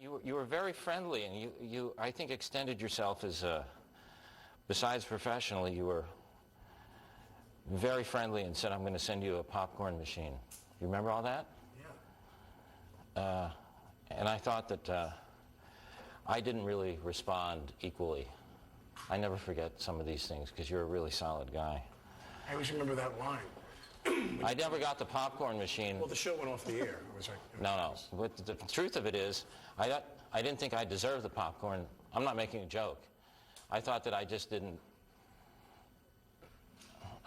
You were very friendly, and you I think extended yourself as besides professionally, you were very friendly and said, "I'm going to send you a popcorn machine." You remember all that? Yeah. And I thought that I didn't really respond equally. I never forget some of these things because you're a really solid guy. I always remember that line. I never got the popcorn machine. Well, the show went off the air. It was like, No. But the truth of it is, I didn't think I deserved the popcorn. I'm not making a joke. I thought that I just didn't.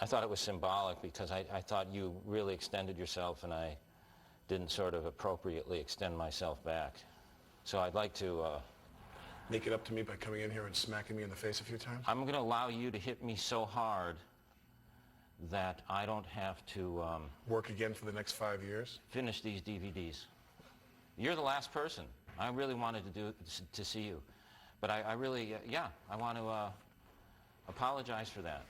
I thought it was symbolic because I thought you really extended yourself and I didn't sort of appropriately extend myself back. So I'd like to... make it up to me by coming in here and smacking me in the face a few times? I'm going to allow you to hit me so hard that I don't have to... work again for the next 5 years? Finish these DVDs. You're the last person. I really wanted to see you. But I really, I want to apologize for that.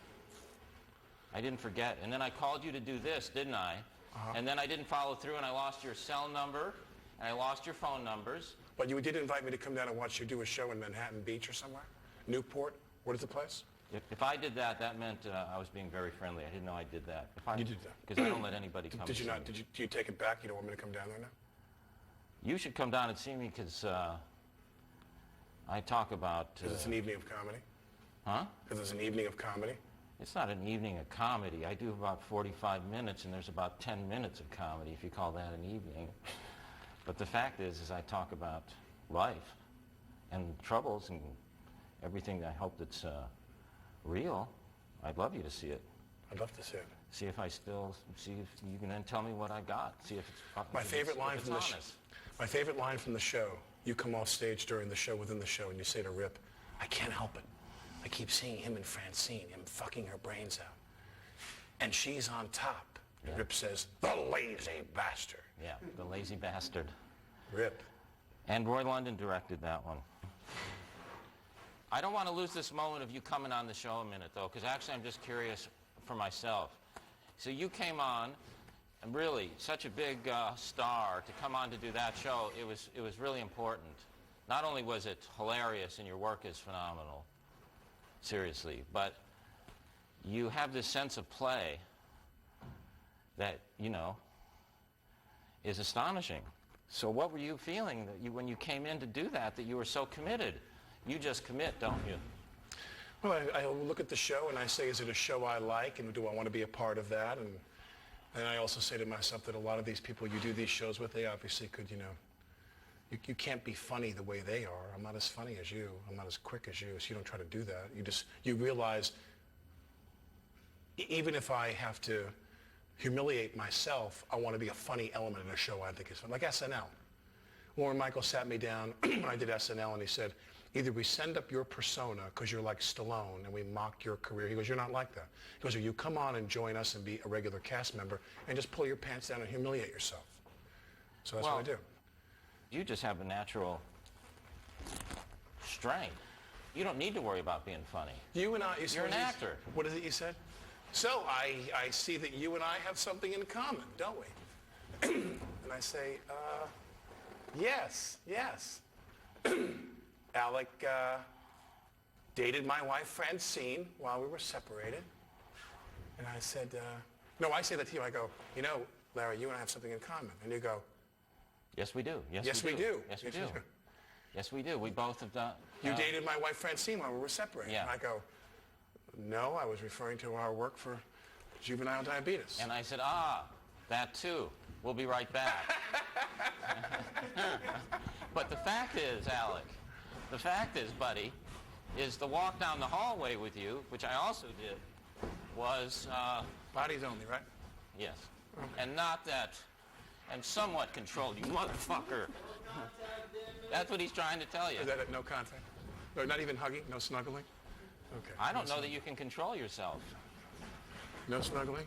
I didn't forget. And then I called you to do this, didn't I? Uh-huh. And then I didn't follow through and I lost your cell number and I lost your phone numbers. But you did invite me to come down and watch you do a show in Manhattan Beach or somewhere? Newport? What is the place? If I did that, that meant I was being very friendly. I didn't know I did that. You did that? Because I don't let anybody come. Did you not? Do you take it back? You don't want me to come down there now? You should come down and see me because I talk about... Because it's an evening of comedy? Huh? Because it's an evening of comedy? It's not an evening of comedy. I do about 45 minutes, and there's about 10 minutes of comedy, if you call that an evening. But the fact is I talk about life and troubles and everything that I hope that's real. I'd love you to see it. I'd love to see it. See if you can then tell me what I got. See if it's My favorite line from the show. My favorite line from the show. You come off stage during the show, within the show, and you say to Rip, "I can't help it. I keep seeing him and Francine, him fucking her brains out. And she's on top." Yeah. Rip says, "The lazy bastard." Yeah, the lazy bastard. Rip. And Roy London directed that one. I don't want to lose this moment of you coming on the show a minute, though, because actually I'm just curious for myself. So you came on, and really, such a big star to come on to do that show, it was really important. Not only was it hilarious and your work is phenomenal, seriously, but you have this sense of play that, is astonishing. So what were you feeling that when you came in to do that you were so committed? You just commit, don't you? Well, I look at the show and I say, is it a show I like, and do I want to be a part of that? And I also say to myself that a lot of these people you do these shows with, they obviously could, you can't be funny the way they are. I'm not as funny as you. I'm not as quick as you, so you don't try to do that. You realize, even if I have to humiliate myself, I want to be a funny element in a show I think is fun. Like SNL. Warren Michaels sat me down when I did SNL and he said, either we send up your persona because you're like Stallone and we mock your career. He goes, you're not like that. He goes, or you come on and join us and be a regular cast member and just pull your pants down and humiliate yourself. So that's what I do. You just have a natural strength. You don't need to worry about being funny. You and I... You're an actor. What is it you said? So I see that you and I have something in common, don't we? And I say, yes. Alec dated my wife Francine while we were separated. And I said, no, I say that to you. I go, Larry, you and I have something in common. And you go, yes, we do. Yes, we do. Yes, we do. Yes, we do. We both have done... You dated my wife Francine while we were separated. Yeah. And I go, no, I was referring to our work for juvenile diabetes. And I said, that too. We'll be right back. But the fact is, Alec, buddy, is the walk down the hallway with you, which I also did, was... Bodies only, right? Yes. Okay. And not that... And somewhat controlled, you motherfucker. That's what he's trying to tell you. Is that it? No contact? Or not even hugging? No snuggling? Okay. I don't know that you can control yourself. No snuggling?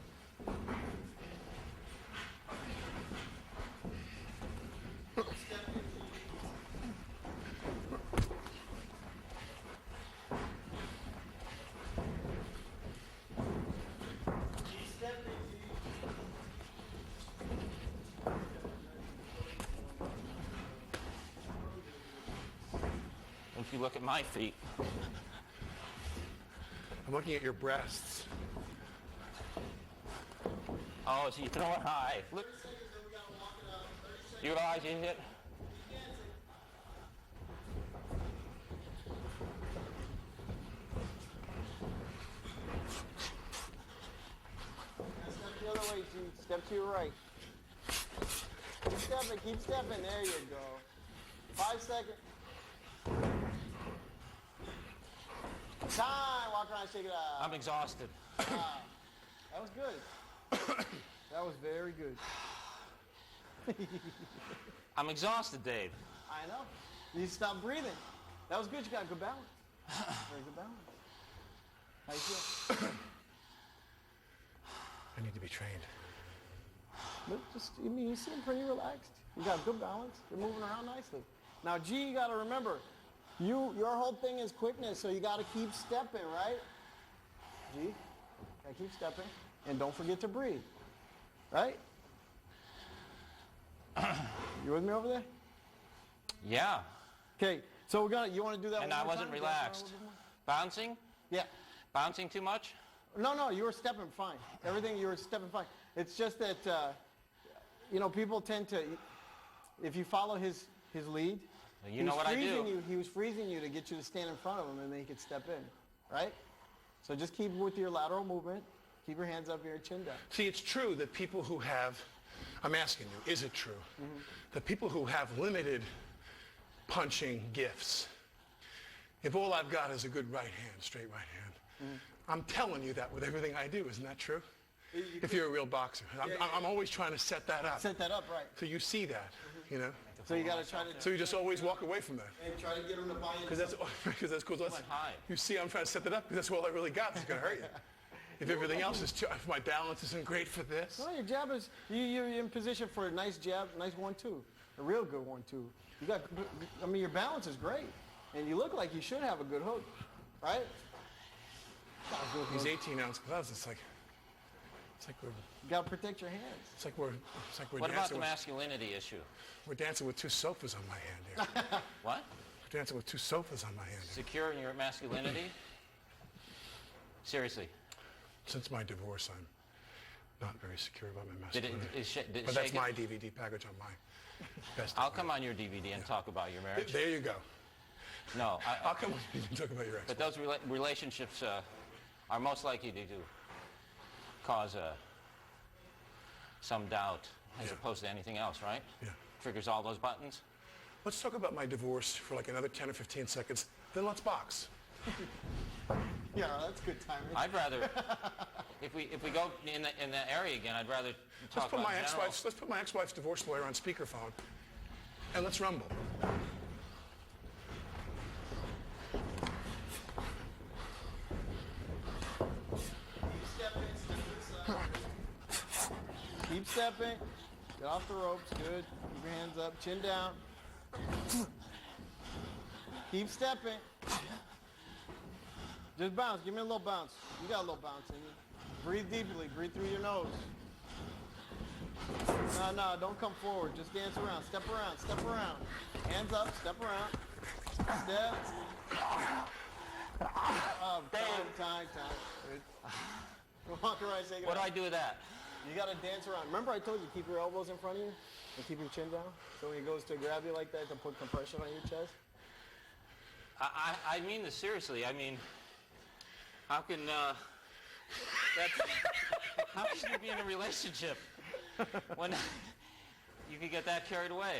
you look at my feet. I'm looking at your breasts. Oh, so you throw it high. Look. You realize you hit? Step the other way, G. Step to your right. Keep stepping, keep stepping. There you go. 5 seconds. Time. Walk around, shake it out. I'm exhausted. Ah, that was good. That was very good. I'm exhausted, Dave. I know. You stop breathing. That was good. You got good balance. Very good balance. How you feel? I need to be trained. But you seem pretty relaxed. You got good balance. You're moving around nicely. Now, G, you got to remember, your whole thing is quickness, so you got to keep stepping, right? G, got to keep stepping, and don't forget to breathe, right? You with me over there? Yeah. Okay, so you want to do that And one I more wasn't time? relaxed. Bouncing? Yeah. Bouncing too much? No, you were stepping fine. Everything, you were stepping fine. It's just that, people tend to, if you follow his lead, You know what I do. He was freezing you to get you to stand in front of him and then he could step in, right? So just keep with your lateral movement. Keep your hands up, your chin down. See, it's true that people who have, I'm asking you, is it true? That people who have limited punching gifts, if all I've got is a good right hand, straight right hand, I'm telling you that with everything I do. Isn't that true? If you're a real boxer. I'm always trying to set that up. Set that up, right. So you see that, you know? So you got to try to... So you just always walk away from that. And try to get him to buy into Because that's cool. high. You see, I'm trying to set that up because that's all I really got. It's going to hurt you. If everything else is, if my balance isn't great for this. No, your jab is, you're in position for a nice jab, nice 1-2. A real good 1-2. You got, your balance is great. And you look like you should have a good hook, right? These 18-ounce gloves, it's like we're... You got to protect your hands. It's like we're What about the dancing masculinity issue? we're dancing with two sofas on my hand here. What? We're dancing with two sofas on my hand here. Secure in your masculinity? Seriously. Since my divorce, I'm not very secure about my Did it, masculinity. did it But shake that's it? my DVD package on my best. I'll come on your DVD and talk about your marriage. There you go. No, I'll come on you and talk about your ex. but those relationships are most likely to cause some doubt as opposed to anything else, right? Yeah. Triggers all those buttons. Let's talk about my divorce for like another 10 or 15 seconds. Then let's box. Yeah, that's good timing. I'd rather, if we go in the area again, I'd rather talk about general. Let's put my ex-wife's divorce lawyer on speakerphone, and let's rumble. Keep stepping. Get off the ropes. Good. Keep your hands up. Chin down. Keep stepping. Just bounce. Give me a little bounce. You got a little bounce in you. Breathe deeply. Breathe through your nose. No, don't come forward. Just dance around. Step around. Step around. Hands up. Step around. Step. Oh, time. Good. Walk around. Shake it What do out. I do with that? You got to dance around. Remember I told you keep your elbows in front of you and keep your chin down? So when he goes to grab you like that to put compression on your chest? I mean this seriously. I mean, how can how can you be in a relationship when you can get that carried away?